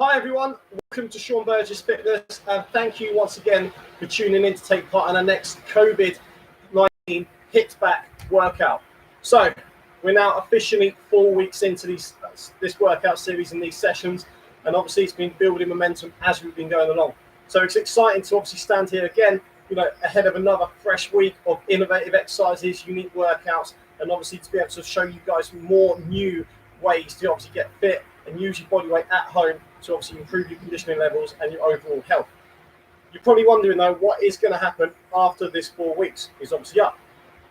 Hi everyone, welcome to Sean Burgess Fitness, and thank you once again for tuning in to take part in our next COVID-19 HIIT back workout. So we're now officially 4 weeks into this workout series and these sessions, and obviously it's been building momentum as we've been going along. So it's exciting to obviously stand here again, ahead of another fresh week of innovative exercises, unique workouts, and obviously to be able to show you guys more new ways to obviously get fit and use your body weight at home to obviously improve your conditioning levels and your overall health. You're probably wondering though, what is going to happen after this 4 weeks? Is obviously up.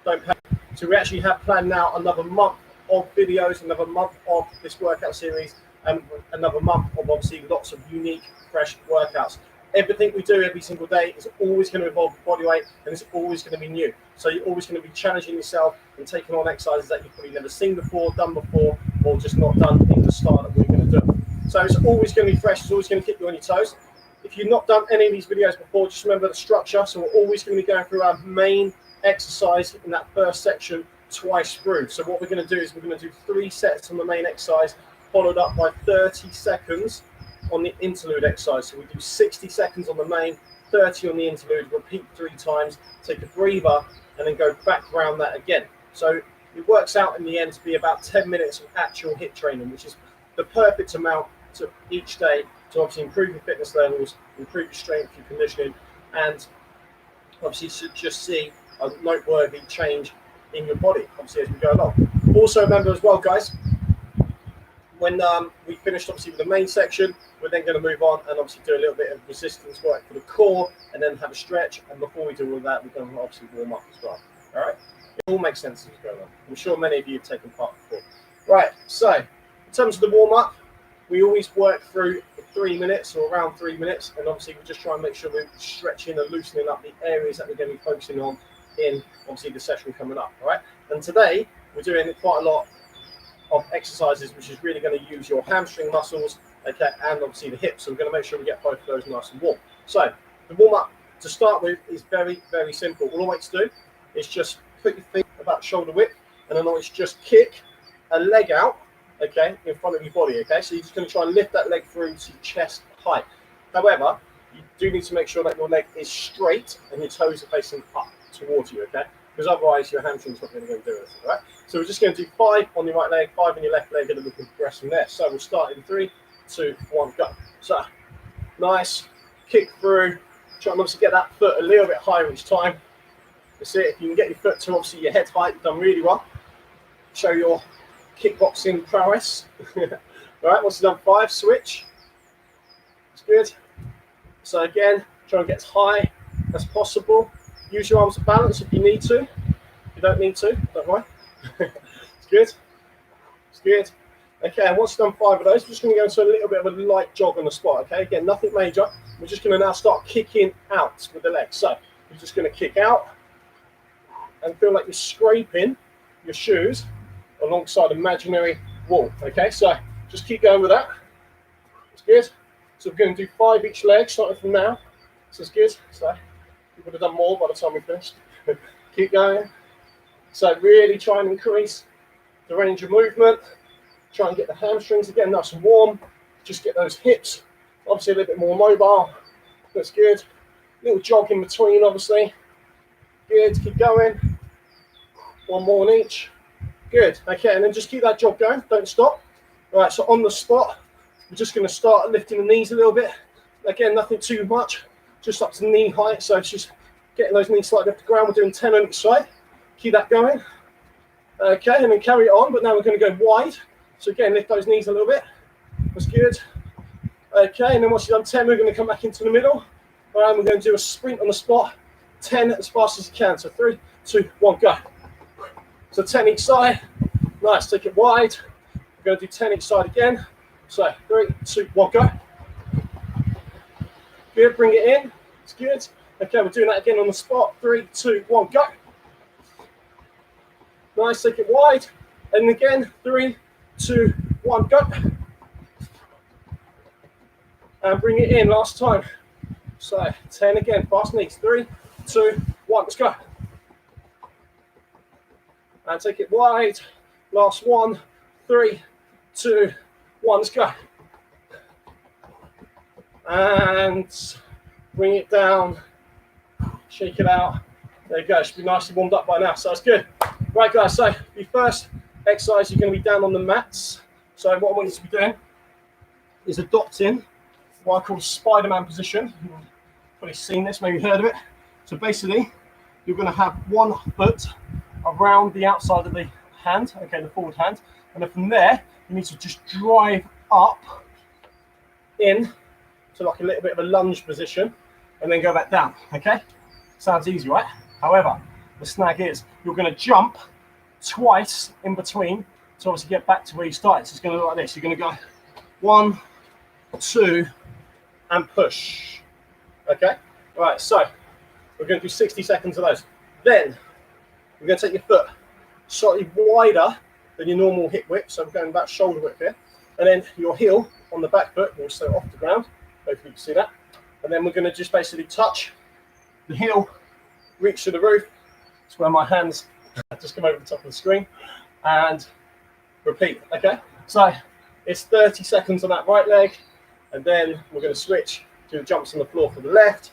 Don't panic. So we actually have planned now another month of videos, another month of this workout series, and another month of obviously lots of unique, fresh workouts. Everything we do every single day is always going to involve body weight, and it's always going to be new. So you're always going to be challenging yourself and taking on exercises that you've probably never seen before, done before, or just not done in the style that we're going to do. So it's always going to be fresh. It's always going to keep you on your toes. If you've not done any of these videos before, just remember the structure. So we're always going to be going through our main exercise in that first section twice through. So what we're going to do is we're going to do 3 sets on the main exercise, followed up by 30 seconds on the interlude exercise. So we do 60 seconds on the main, 30 on the interlude, repeat 3 times, take a breather, and then go back around that again. So it works out in the end to be about 10 minutes of actual HIIT training, which is the perfect amount to each day to obviously improve your fitness levels, improve your strength, your conditioning, and obviously to just see a noteworthy change in your body, obviously, as we go along. Also remember as well, guys, when we finished obviously with the main section, we're then going to move on and obviously do a little bit of resistance work for the core, and then have a stretch. And before we do all that, we're going to obviously warm up as well. All right, it all makes sense as we go along. I'm sure many of you have taken part before. Right, so in terms of the warm up, we always work through 3 minutes or around 3 minutes, and obviously we just try and make sure we're stretching and loosening up the areas that we're going to be focusing on in obviously the session coming up. All right, and today we're doing quite a lot of exercises which is really going to use your hamstring muscles, okay, and obviously the hips. So we're going to make sure we get both of those nice and warm. So the warm up to start with is very, very simple. All I want you to do is just put your feet about shoulder width, and then always just kick a leg out, okay, in front of your body, okay? So you're just going to try and lift that leg through to chest height. However, you do need to make sure that your leg is straight and your toes are facing up towards you, okay? Because otherwise your hamstring's not going to do anything, right? So we're just going to do 5 on your right leg, 5 on your left leg, and then we can progress from there. So we'll start in 3, 2, 1, go. So nice, kick through, try and obviously get that foot a little bit higher each time. That's it. If you can get your foot to obviously your head height, you've done really well. Show your kickboxing prowess. All right, once you've done 5, switch. That's good. So again, try and get as high as possible. Use your arms to balance if you need to. If you don't need to, don't worry. It's good. It's good. Okay, and once you've done 5 of those, we're just going to go into a little bit of a light jog on the spot. Okay, again, nothing major. We're just going to now start kicking out with the legs. So you're just going to kick out and feel like you're scraping your shoes alongside an imaginary wall. Okay, so just keep going with that. It's good. So we're going to do 5 each leg, starting from now. So it's good. So we would have done more by the time we finished. Keep going. So really try and increase the range of movement. Try and get the hamstrings again nice and warm. Just get those hips obviously a little bit more mobile. That's good. Little jog in between, obviously. Good. Keep going. 1 more on each. Good. Okay, and then just keep that jog going. Don't stop. All right, so on the spot, we're just going to start lifting the knees a little bit. Again, nothing too much. Just up to knee height, so it's just getting those knees slightly off the ground. We're doing 10 on each side. Keep that going. Okay, and then carry it on, but now we're going to go wide. So again, lift those knees a little bit. That's good. Okay, and then once you've done 10, we're going to come back into the middle. All right, we're going to do a sprint on the spot. 10 as fast as you can. So 3, 2, 1, go. So 10 each side. Nice, take it wide. We're going to do 10 each side again. So 3, 2, 1, go. Good, bring it in. It's good. Okay, we're doing that again on the spot. 3, 2, 1, go. Nice, take it wide. And again, 3, 2, 1, go. And bring it in, last time. So 10 again, fast knees. 3, 2, 1, let's go. And take it wide. Last one. 3, 2, 1, let's go. and bring it down, shake it out. There you go, it should be nicely warmed up by now, so that's good. Right guys, so the first exercise, you're going to be down on the mats. So what I want you to be doing is adopting what I call Spider-Man position. You've probably seen this, maybe heard of it. So basically, you're going to have one foot around the outside of the hand, okay, the forward hand, and then from there, you need to just drive up in to like a little bit of a lunge position, and then go back down, okay? Sounds easy, right? However, the snag is you're going to jump twice in between to obviously get back to where you started. So it's going to look like this. You're going to go 1, 2, and push. Okay? Right, so we're going to do 60 seconds of those. Then we're going to take your foot slightly wider than your normal hip width. So we're going about shoulder width here. And then your heel on the back foot will stay off the ground. Hopefully you can see that. And then we're going to just basically touch the heel, reach to the roof. That's where my hands just come over the top of the screen, and repeat. Okay, so it's 30 seconds on that right leg, and then we're going to switch to the jumps on the floor for the left,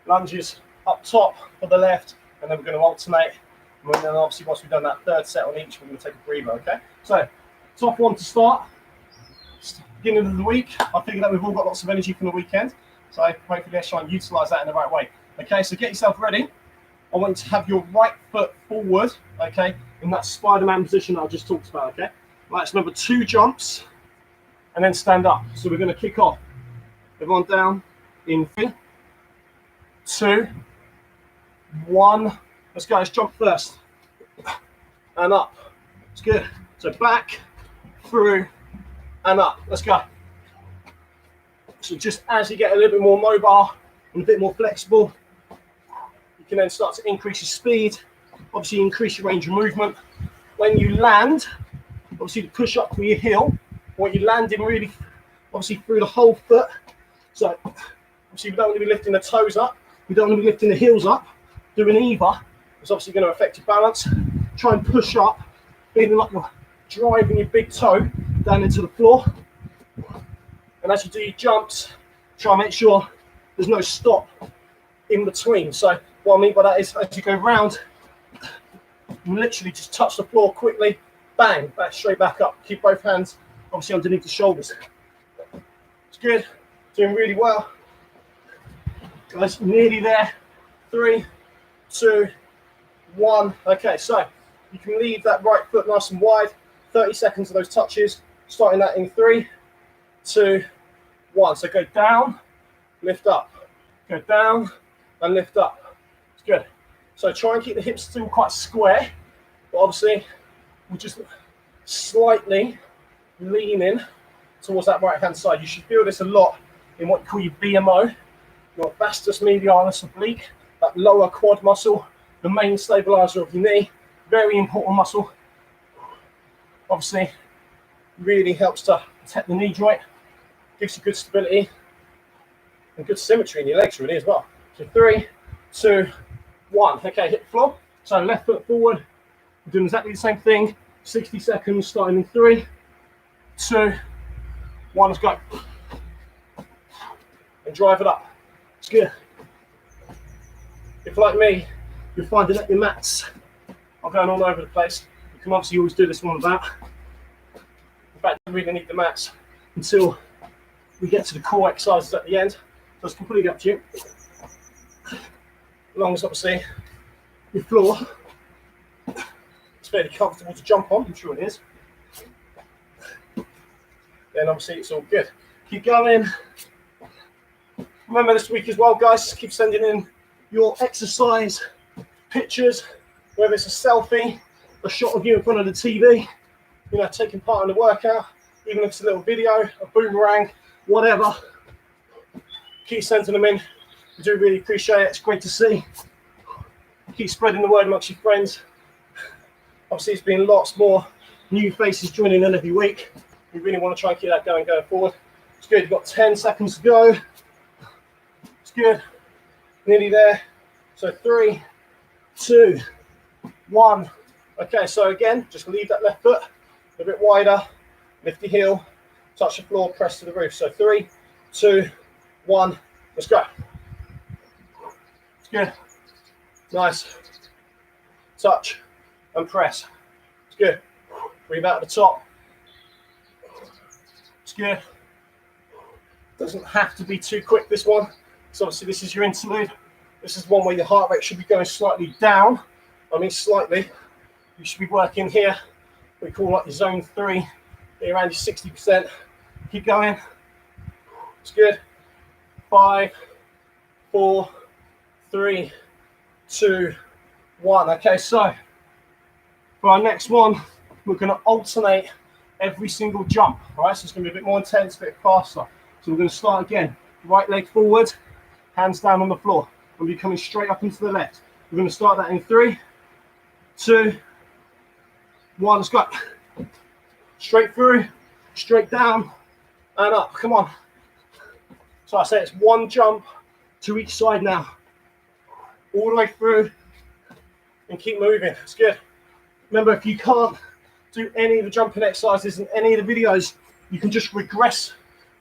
lunges up top for the left, and then we're going to alternate. And then obviously once we've done that third set on each, we're going to take a breather. Okay, so top one to start. Beginning of the week, I figure that we've all got lots of energy from the weekend, so hopefully let's try and utilize that in the right way. Okay, so get yourself ready. I want you to have your right foot forward, okay, in that Spider-Man position that I just talked about, okay? Right, so number 2 jumps, and then stand up. So we're going to kick off. Everyone down in 3, 2, 1. Let's go, let's jump first. And up. It's good. So back, through, and up. Let's go. So just as you get a little bit more mobile and a bit more flexible, you can then start to increase your speed, obviously increase your range of movement. When you land, obviously to push up through your heel, what you land in really, obviously through the whole foot. So obviously we don't want to be lifting the toes up, we don't want to be lifting the heels up. Doing either is obviously going to affect your balance. Try and push up, feeling like you're driving your big toe down into the floor. And as you do your jumps, try and make sure there's no stop in between. So what I mean by that is as you go round, you literally just touch the floor quickly, bang, back straight back up. Keep both hands obviously underneath the shoulders. It's good, doing really well. Guys, nearly there. 3, 2, 1. Okay, so you can leave that right foot nice and wide. 30 seconds of those touches, starting that in 3, 2, 1. So go down, lift up, go down and lift up. It's good. So try and keep the hips still quite square, but obviously we'll just slightly lean in towards that right hand side. You should feel this a lot in what you call your BMO, your vastus medialis oblique, that lower quad muscle, the main stabilizer of your knee. Very important muscle. Obviously really helps to protect the knee joint, gives you good stability and good symmetry in your legs really as well. So 3, 2, 1. Okay, hit the floor. So left foot forward. We're doing exactly the same thing. 60 seconds starting in 3, 2, 1. Let's go. And drive it up. It's good. If like me, you're finding that your mats are going all over the place, you can obviously always do this one about. In fact, you really need the mats until we get to the core exercises at the end. So it's completely up to you. As long as obviously your floor is fairly comfortable to jump on, I'm sure it is. Then obviously it's all good. Keep going. Remember this week as well, guys, keep sending in your exercise pictures, whether it's a selfie, a shot of you in front of the TV, you know, taking part in the workout, even if it's a little video, a boomerang, whatever. Keep sending them in. I do really appreciate it. It's great to see. Keep spreading the word amongst your friends. Obviously, it's been lots more new faces joining in every week. We really want to try and keep that going forward. It's good. You've got 10 seconds to go. It's good. Nearly there. So 3, 2, 1. Okay, so again, just leave that left foot a bit wider. Lift your heel, touch the floor, press to the roof. So 3, 2, 1. Let's go. It's good. Nice. Touch and press. It's good. Breathe out at the top. It's good. Doesn't have to be too quick, this one. So obviously this is your interlude. This is one where your heart rate should be going slightly down. I mean slightly. You should be working here. We call like your zone 3. Be around your 60%. Keep going. It's good. 5, 4, 3, 2, 1. Okay, so for our next one, we're going to alternate every single jump. All right, so it's going to be a bit more intense, a bit faster. So we're going to start again. Right leg forward, hands down on the floor. We'll be coming straight up into the left. We're going to start that in 3, 2, 1. Let's go. Straight through, straight down, and up. Come on. So I say it's one jump to each side now. All the way through, and keep moving. It's good. Remember, if you can't do any of the jumping exercises in any of the videos, you can just regress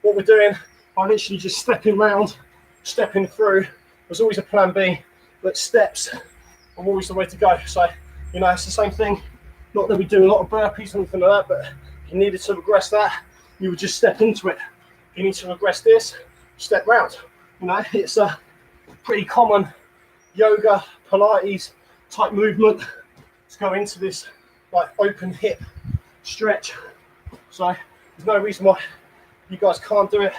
what we're doing by literally just stepping round, stepping through. There's always a plan B, but steps are always the way to go. So, you know, it's the same thing. Not that we do a lot of burpees or anything like that, but if you needed to regress that, you would just step into it. If you need to regress this, step round. You know, it's a pretty common yoga, Pilates type movement to go into this like open hip stretch. So there's no reason why you guys can't do it.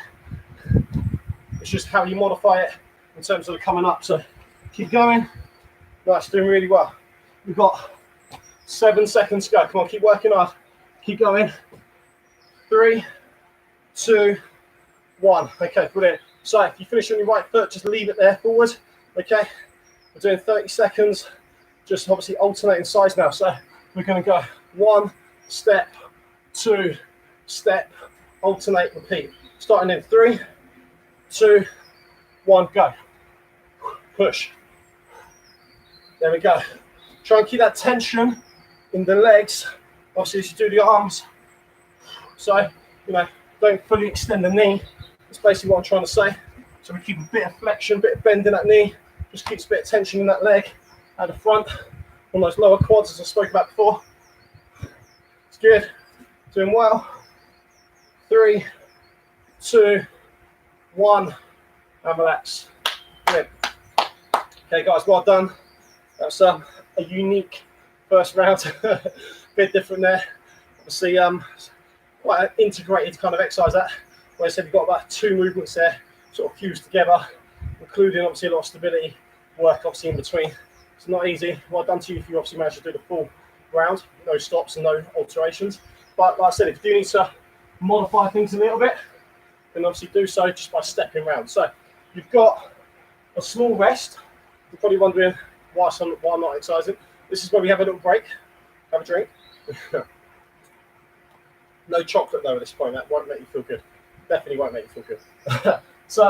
It's just how you modify it in terms of the coming up. So keep going. Nice, doing really well. We've got 7 seconds to go. Come on, keep working hard. Keep going. 3, 2, 1. Okay, brilliant. So if you finish on your right foot, just leave it there forward. Okay, we're doing 30 seconds. Just obviously alternating sides now. So we're going to go 1 step, 2 step, alternate, repeat. Starting in 3, 2, 1, go. Push. There we go. Try and keep that tension in the legs. Obviously, as you do the arms. So, you know, don't fully extend the knee. That's basically what I'm trying to say. So we keep a bit of flexion, a bit of bend in that knee. Just keeps a bit of tension in that leg at the front. On those lower quads, as I spoke about before. It's good. Doing well. 3, 2, 1, and relax. Good. Okay, guys, well done. That's a unique first round. A bit different there. Obviously, quite an integrated kind of exercise that. Where I said you've got about 2 movements there, sort of fused together, including obviously a lot of stability work, obviously in between. It's not easy. Well done to you if you obviously managed to do the full round, no stops and no alterations. But like I said, if you do need to modify things a little bit, then obviously do so just by stepping around. So you've got a small rest. You're probably wondering why I'm not exercising. This is where we have a little break, have a drink. No chocolate though at this point. That won't make you feel good. Definitely won't make you feel good. So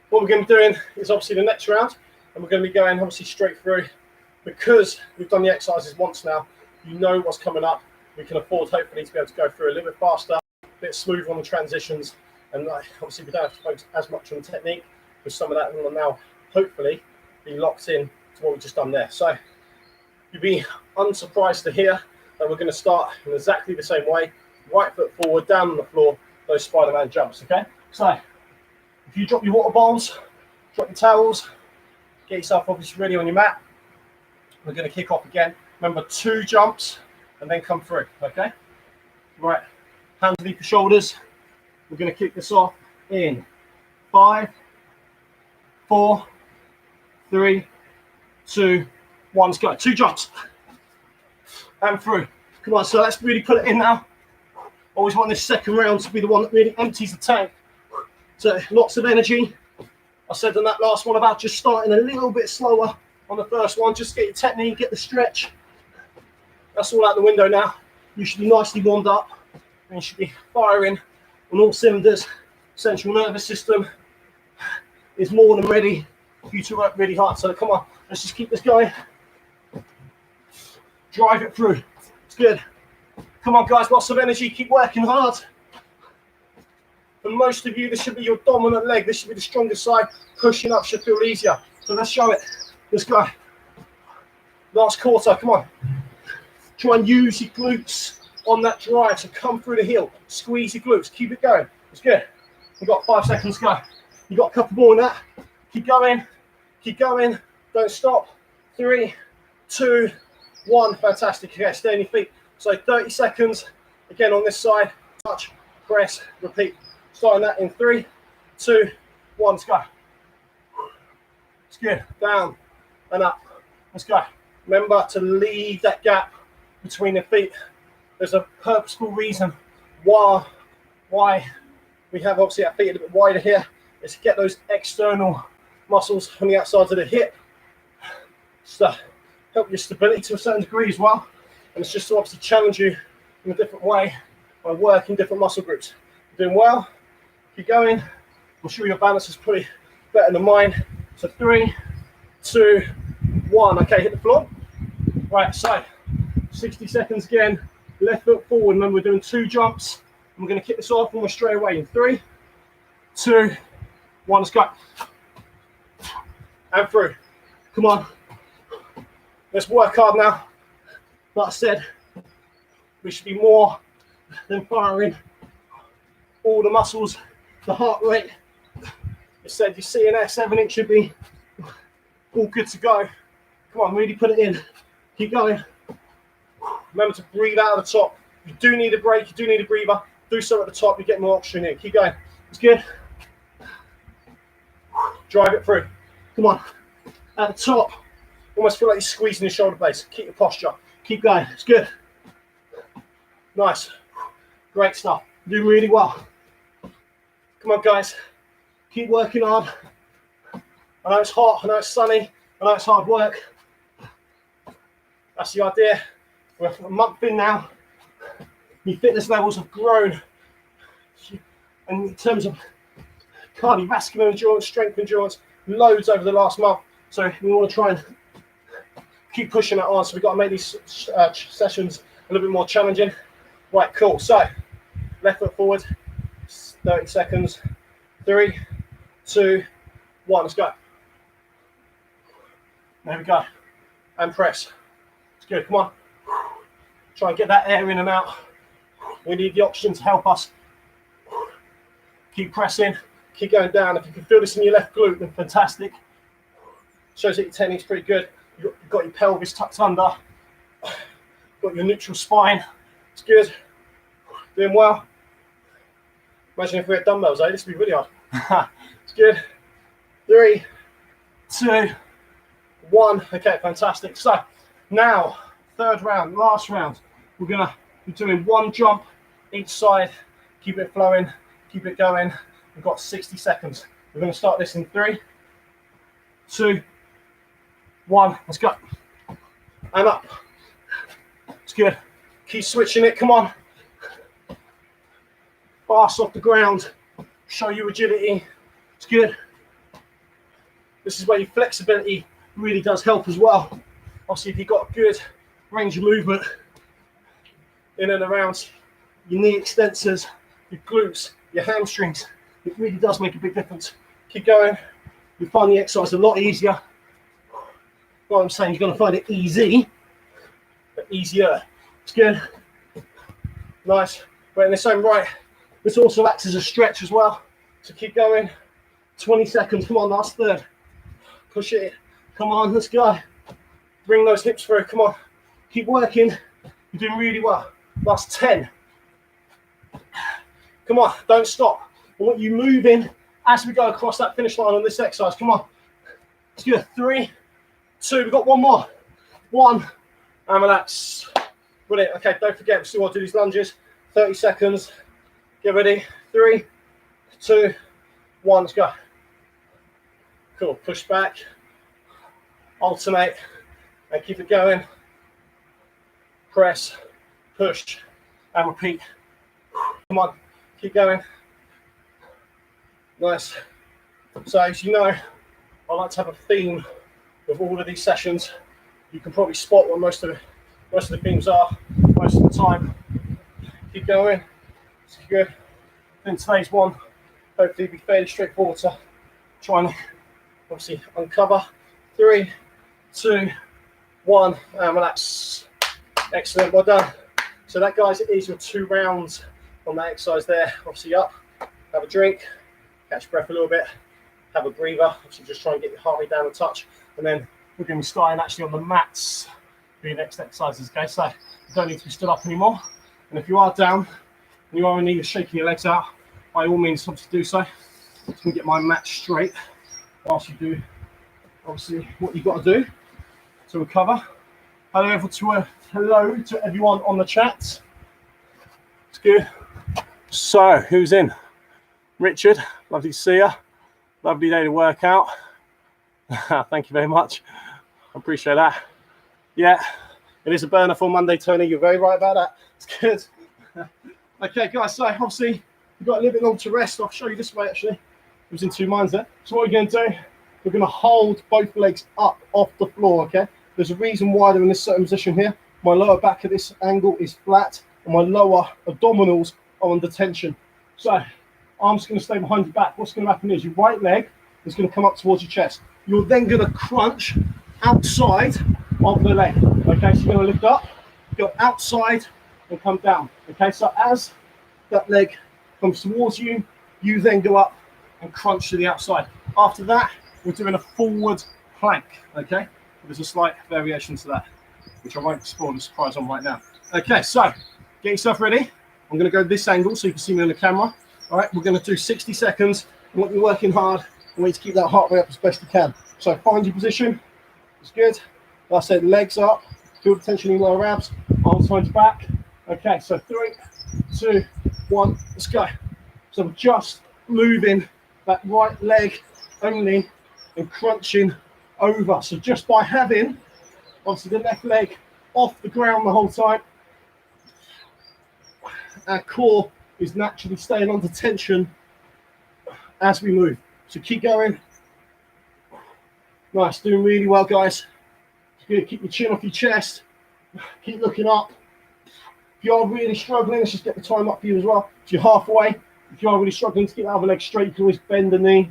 what we're going to be doing is obviously the next round, and we're going to be going obviously straight through. Because we've done the exercises once now, you know what's coming up. We can afford hopefully to be able to go through a little bit faster, a bit smoother on the transitions, and obviously we don't have to focus as much on the technique, because some of that will now hopefully be locked in to what we've just done there. So you'd be unsurprised to hear that we're going to start in exactly the same way. Right foot forward, down on the floor, those Spider-Man jumps, okay? So if you drop your water bowls, drop your towels, get yourself obviously ready on your mat. We're going to kick off again. Remember, 2 jumps and then come through, okay? Right, hands underneath the shoulders. We're going to kick this off in 5, 4, 3, 2, 1. Let's go. 2 jumps and through. Come on, so let's really put it in now. Always want this second round to be the one that really empties the tank. So lots of energy. I said in that last one about just starting a little bit slower on the first one. Just get your technique, get the stretch. That's all out the window now. You should be nicely warmed up, and you should be firing on all cylinders. Central nervous system is more than ready for you to work really hard. So come on, let's just keep this going. Drive it through. It's good. Come on, guys, lots of energy. Keep working hard. For most of you, this should be your dominant leg. This should be the strongest side. Pushing up should feel easier. So let's show it. Let's go. Last quarter, come on. Try and use your glutes on that drive. So come through the heel. Squeeze your glutes. Keep it going. It's good. We've got 5 seconds to go. You've got a couple more in that. Keep going. Keep going. Don't stop. 3, 2, 1. Fantastic. Okay, stay on your feet. So 30 seconds. Again on this side. Touch, press, repeat. Starting that in 3, 2, 1. Let's go. It's good. Down and up. Let's go. Remember to leave that gap between the feet. There's a purposeful reason why we have obviously our feet a little bit wider here. Is to get those external muscles on the outside of the hip. So help your stability to a certain degree as well. And it's just to obviously challenge you in a different way by working different muscle groups. You're doing well. Keep going. I'm sure your balance is pretty better than mine. So 3, 2, 1. Okay, hit the floor. Right, so 60 seconds again. Left foot forward. Remember, we're doing 2 jumps. I'm going to kick this off almost straight away in 3, 2, 1. Let's go. And through. Come on. Let's work hard now. Like I said, we should be more than firing all the muscles, the heart rate. It said your CNS, everything should be all good to go. Come on, really put it in. Keep going. Remember to breathe out of the top. You do need a break, you do need a breather. Do so at the top, you get more oxygen in. Keep going. It's good. Drive it through. Come on. At the top, almost feel like you're squeezing your shoulder blades. Keep your posture. Keep going. It's good. Nice. Great stuff. You're doing really well. Come on, guys. Keep working hard. I know it's hot. I know it's sunny. I know it's hard work. That's the idea. We're a month in now. Your fitness levels have grown. And in terms of cardiovascular endurance, strength endurance, loads over the last month. So we want to try and keep pushing that on. So we've got to make these sessions a little bit more challenging. Right, cool. So left foot forward, 30 seconds. 3, 2, 1. Let's go. There we go. And press. It's good. Come on. Try and get that air in and out. We need the oxygen to help us. Keep pressing. Keep going down. If you can feel this in your left glute, then fantastic. Shows that your technique's pretty good. You've got your pelvis tucked under. Got your neutral spine. It's good. Doing well. Imagine if we had dumbbells, eh? This would be really hard. It's good. 3, 2, 1. Okay, fantastic. So now, third round, last round. We're going to be doing 1 jump each side. Keep it flowing. Keep it going. We've got 60 seconds. We're going to start this in 3, 2, 1. Let's go. And up. It's good. Keep switching it. Come on. Fast off the ground. Show you agility. It's good. This is where your flexibility really does help as well. Obviously, if you've got good range of movement in and around your knee extensors, your glutes, your hamstrings, it really does make a big difference. Keep going. You find the exercise a lot easier. What I'm saying, you're going to find it easy, but easier. It's good. Nice. But in its own right, this also acts as a stretch as well. So keep going. 20 seconds. Come on, last third. Push it. Come on, let's go. Bring those hips through. Come on. Keep working. You're doing really well. Last 10. Come on, don't stop. I want you moving as we go across that finish line on this exercise. Come on. Let's do 3, 2. We've got 1 more. 1. And relax. Brilliant. Okay, don't forget, we still want to do these lunges. 30 seconds. Get ready. 3, 2, 1. Let's go. Cool. Push back. Alternate. And keep it going. Press. Push. And repeat. Come on. Keep going. Nice. So as you know, I like to have a theme with all of these sessions. You can probably spot what most of the themes are most of the time. Keep going. It's good. In today's one, hopefully be fairly straightforward to try and obviously uncover. 3, 2, 1, and relax. Excellent, well done. So that, guys, is your 2 rounds on that exercise there. Obviously up, have a drink, catch your breath a little bit, have a breather, obviously just try and get your heart rate down a touch, and then we're going to be starting actually on the mats for your next exercises, okay? So you don't need to be stood up anymore, and if you are down and you are in need of shaking your legs out, by all means, obviously do so. You can get my mat straight whilst you do obviously what you've got to do to recover. Hello to everyone on the chat. It's good. So, who's in? Richard, lovely to see you. Lovely day to work out. Thank you very much. I appreciate that. Yeah, it is a burner for Monday, Tony. You're very right about that. It's good. Okay, guys, so obviously we've got a little bit long to rest. I'll show you this way, actually. I was in 2 minds there. So what we're going to do, we're going to hold both legs up off the floor, okay? There's a reason why they're in this certain position here. My lower back at this angle is flat, and my lower abdominals are under tension. So arms going to stay behind your back. What's going to happen is your right leg is going to come up towards your chest. You're then going to crunch outside of the leg. Okay, so you're going to lift up, go outside, and come down. Okay, so as that leg comes towards you, you then go up and crunch to the outside. After that, we're doing a forward plank. Okay, there's a slight variation to that, which I won't spoil the surprise on right now. Okay, so get yourself ready. I'm going to go this angle so you can see me on the camera. All right, we're going to do 60 seconds. I want you working hard. I want you to keep that heart rate up as best you can. So find your position. It's good. Like I said, legs up. Feel the tension in your lower abs. Arms behind your back. Okay, so 3, 2, 1. Let's go. So we're just moving that right leg only and crunching over. So just by having, obviously, the left leg off the ground the whole time, our core is naturally staying under tension as we move. So keep going. Nice, doing really well, guys. Good. Keep your chin off your chest. Keep looking up. If you are really struggling, let's just get the time up for you as well. If you're halfway, if you are really struggling to keep the other leg straight, you can always bend the knee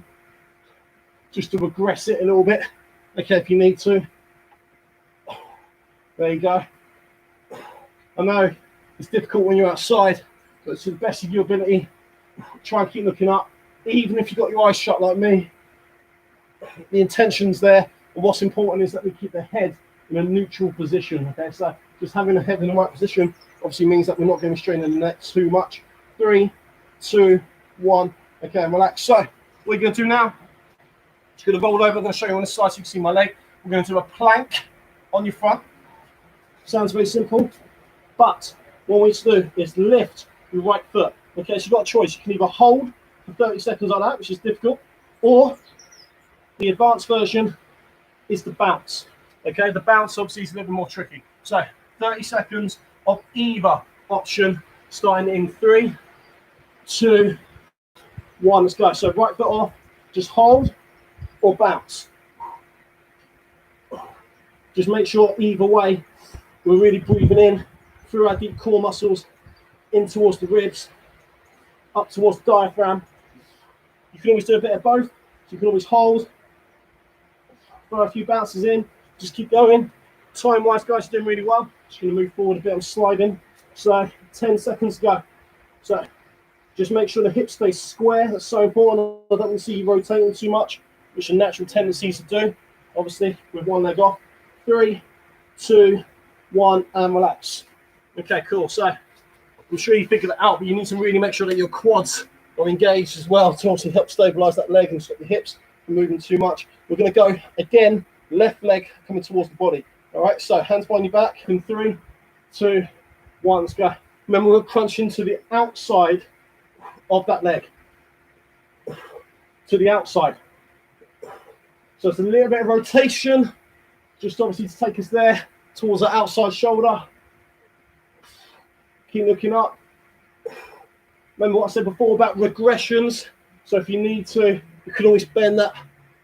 just to regress it a little bit. Okay, if you need to. There you go. I know it's difficult when you're outside, but to the best of your ability, try and keep looking up. Even if you've got your eyes shut like me, the intention's there. And what's important is that we keep the head in a neutral position. Okay, so just having the head in the right position obviously means that we're not going to strain the neck too much. 3, 2, 1. Okay, and relax. So what we're going to do now, just going to roll over. I'm going to show you on this side so you can see my leg. We're going to do a plank on your front. Sounds very simple, but what we need to do is lift your right foot. Okay, so you've got a choice. You can either hold for 30 seconds like that, which is difficult, or the advanced version is the bounce. Okay, the bounce obviously is a little bit more tricky. So 30 seconds of either option, starting in 3, 2, 1. Let's go. So right foot off, just hold or bounce. Just make sure either way we're really breathing in through our deep core muscles, in towards the ribs, up towards the diaphragm. You can always do a bit of both. So you can always hold, throw a few bounces in, just keep going. Time-wise, guys, you're doing really well. Just going to move forward a bit. I'm sliding. So 10 seconds to go. So just make sure the hips stay square. That's so important. I don't want to see you rotating too much, which are natural tendencies to do, obviously, with one leg off. 3, 2, 1, and relax. Okay, cool. So I'm sure you figured that out, but you need to really make sure that your quads are engaged as well to also help stabilize that leg and stop the hips from moving too much. We're going to go again, left leg coming towards the body. All right, so hands behind your back in 3, 2, 1. Let's go. Remember, we're crunching to the outside of that leg, to the outside. So it's a little bit of rotation, just obviously to take us there towards the outside shoulder. Keep looking up. Remember what I said before about regressions. So if you need to, you can always bend that,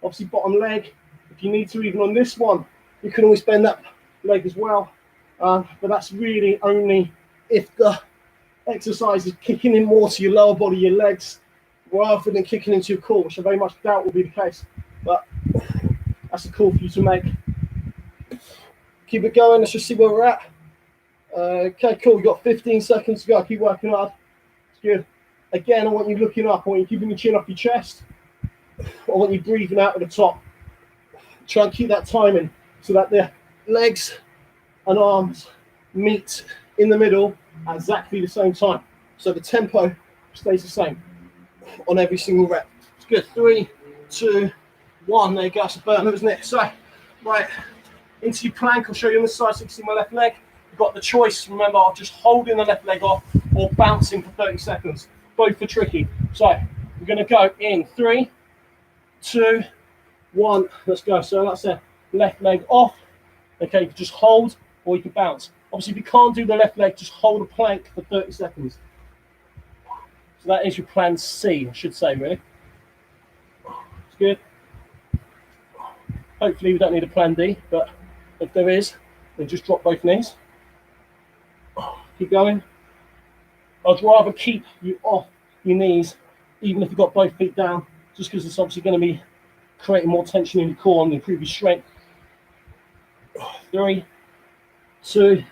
obviously, bottom leg. If you need to, even on this one, you can always bend that leg as well. But that's really only if the exercise is kicking in more to your lower body, your legs, rather than kicking into your core, which I very much doubt will be the case. But that's a call for you to make. Keep it going. Let's just see where we're at. Okay, cool. You've got 15 seconds to go. Keep working hard. It's good. Again, I want you looking up. I want you keeping your chin off your chest. I want you breathing out at the top. Try and keep that timing so that the legs and arms meet in the middle at exactly the same time. So the tempo stays the same on every single rep. It's good. 3, 2, 1. There you go. That's a burner, isn't it? So, right, into your plank. I'll show you on this side so you can see my left leg. You've got the choice, remember, of just holding the left leg off or bouncing for 30 seconds. Both are tricky. So, we're going to go in 3, 2, 1. Let's go. So, that's the left leg off. Okay, you can just hold or you can bounce. Obviously, if you can't do the left leg, just hold a plank for 30 seconds. So that is your plan C, I should say, really. It's good. Hopefully we don't need a plan D, but if there is, then just drop both knees. Keep going. I'd rather keep you off your knees, even if you've got both feet down, just because it's obviously going to be creating more tension in your core and improve your strength. 3, 2,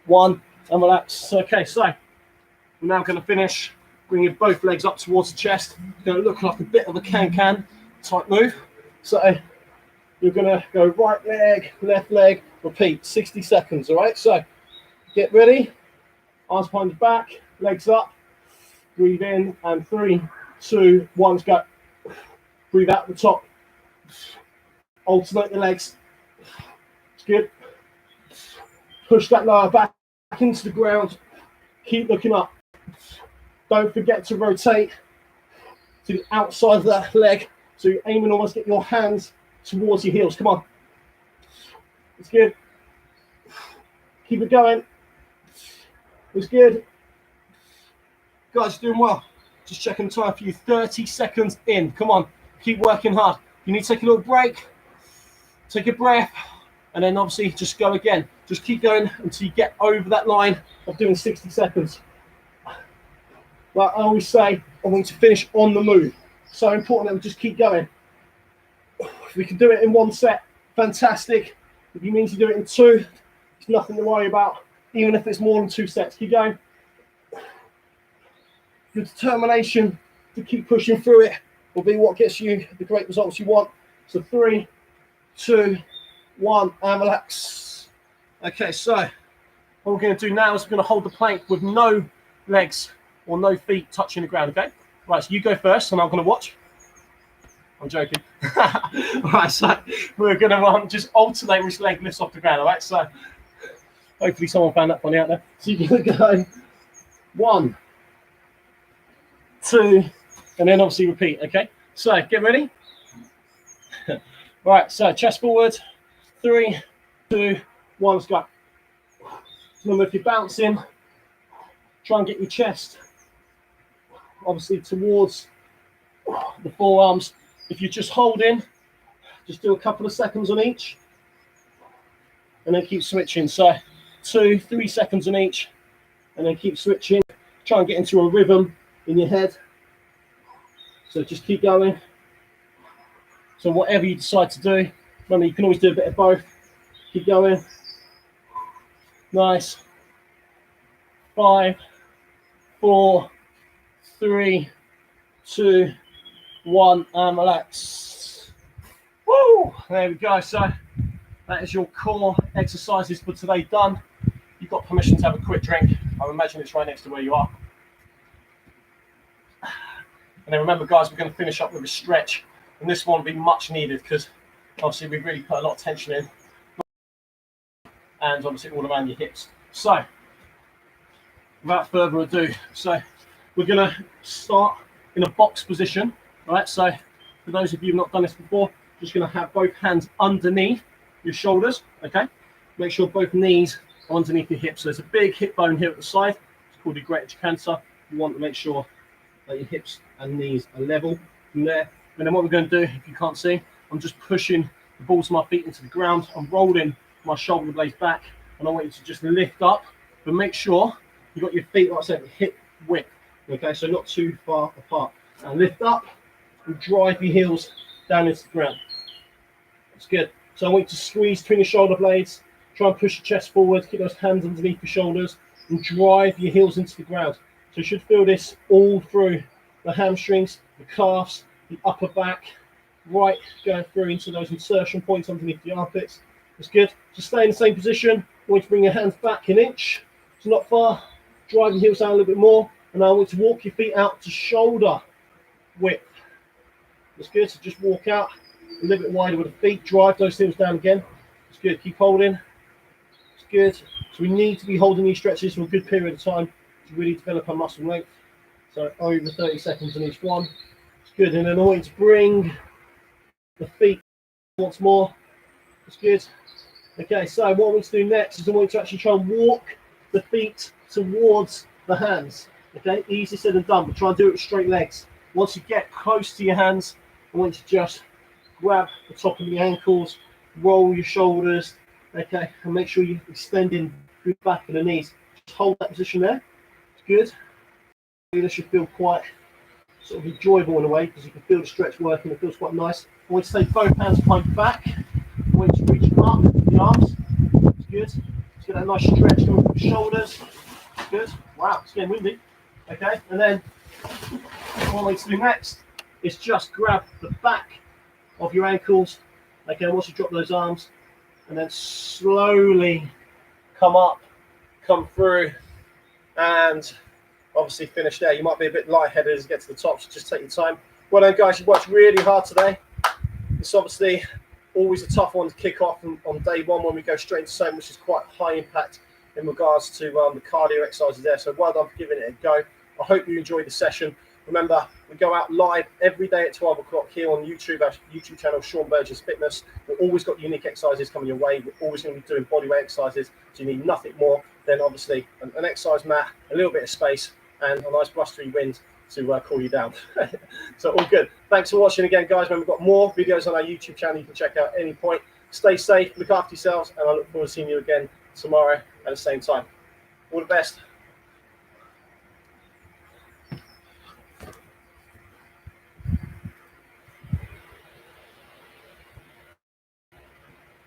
1, and relax. Okay, so we're now going to finish bringing both legs up towards the chest. It's going to look like a bit of a can-can type move. So you're going to go right leg, left leg, repeat, 60 seconds, all right? So get ready, arms behind your back, legs up, breathe in, and 3, 2, 1, let's go. Breathe out the top. Alternate the legs. It's good. Push that lower back into the ground. Keep looking up. Don't forget to rotate to the outside of that leg. So you're aiming almost get your hands towards your heels. Come on. It's good. Keep it going. It's good. Guys, doing well. Just checking the time for you. 30 seconds in. Come on. Keep working hard. You need to take a little break. Take a breath. And then obviously just go again. Just keep going until you get over that line of doing 60 seconds. Like I always say, I want you to finish on the move. So important that we just keep going. If we can do it in 1 set, fantastic. If you mean to do it in 2, it's nothing to worry about. Even if it's more than 2 sets, keep going. Your determination to keep pushing through it will be what gets you the great results you want. So 3, 2, 1, and relax. Okay, so what we're going to do now is we're going to hold the plank with no legs or no feet touching the ground, okay? Right, so you go first and I'm going to watch. I'm joking. All right, so we're going to just alternate which leg lifts off the ground, all right? So hopefully someone found that funny out there. So you're going to go 1, 2, and then obviously repeat, okay? So get ready. Right, so chest forward. 3, 2, 1, let's go. Remember, if you're bouncing, try and get your chest obviously towards the forearms. If you're just holding, just do a couple of seconds on each and then keep switching. So 2, 3 seconds on each and then keep switching. Try and get into a rhythm in your head. So just keep going. So whatever you decide to do, remember you can always do a bit of both. Keep going. Nice. 5, 4, 3, 2, 1, and relax. Woo! There we go. So that is your core exercises for today done. You've got permission to have a quick drink. I imagine it's right next to where you are. And then remember, guys, we're going to finish up with a stretch. And this one will be much needed because obviously we really put a lot of tension in. And obviously all around your hips. So without further ado, so we're going to start in a box position. All right, so for those of you who've not done this before, just going to have both hands underneath your shoulders, okay? Make sure both knees are underneath your hips. So there's a big hip bone here at the side. It's called the greater trochanter. You want to make sure that your hips and knees are level from there. And then what we're going to do, if you can't see, I'm just pushing the balls of my feet into the ground. I'm rolling my shoulder blades back, and I want you to just lift up, but make sure you got your feet, like I said, hip width. Okay, so not too far apart. And lift up and drive your heels down into the ground. That's good. So I want you to squeeze between your shoulder blades, try and push your chest forward, keep those hands underneath your shoulders, and drive your heels into the ground. So you should feel this all through the hamstrings, the calves, the upper back, right going through into those insertion points underneath the armpits. That's good. Just stay in the same position. I want you to bring your hands back an inch. It's not far. Drive your heels down a little bit more. And now I want you to walk your feet out to shoulder width. That's good. So just walk out a little bit wider with the feet. Drive those heels down again. That's good. Keep holding. It's good. So we need to be holding these stretches for a good period of time to really develop our muscle length. So over 30 seconds on each one. It's good. And then I want you to bring the feet once more. That's good. Okay, so what I want you to do next is I want you to actually try and walk the feet towards the hands. Okay, easy said and done, but try and do it with straight legs. Once you get close to your hands, I want you to just grab the top of the ankles, roll your shoulders, okay, and make sure you're extending your back and the knees. Just hold that position there. It's good. This should feel quite sort of enjoyable in a way because you can feel the stretch working. It feels quite nice. I want you to take both hands behind your back. I want you to reach up with the arms. It's good. Let's get that nice stretch going through the shoulders. It's good. Wow, it's getting windy. Okay, and then what I want you to do next is just grab the back of your ankles. Okay, once you drop those arms, and then slowly come up, come through, and obviously finish there. You might be a bit lightheaded as you get to the top, so just take your time. Well done, guys. You worked really hard today. It's obviously always a tough one to kick off on day one when we go straight into same, which is quite high impact in regards to the cardio exercises there. So well done for giving it a go. I hope you enjoyed the session. Remember, we go out live every day at 12 o'clock here on YouTube, our YouTube channel, Sean Burgess Fitness. We've always got unique exercises coming your way. We're always going to be doing bodyweight exercises, so you need nothing more than obviously an exercise mat, a little bit of space, and a nice blustery wind to cool you down. So all good. Thanks for watching again, guys. Remember, we've got more videos on our YouTube channel you can check out at any point. Stay safe, look after yourselves, and I look forward to seeing you again tomorrow at the same time. All the best.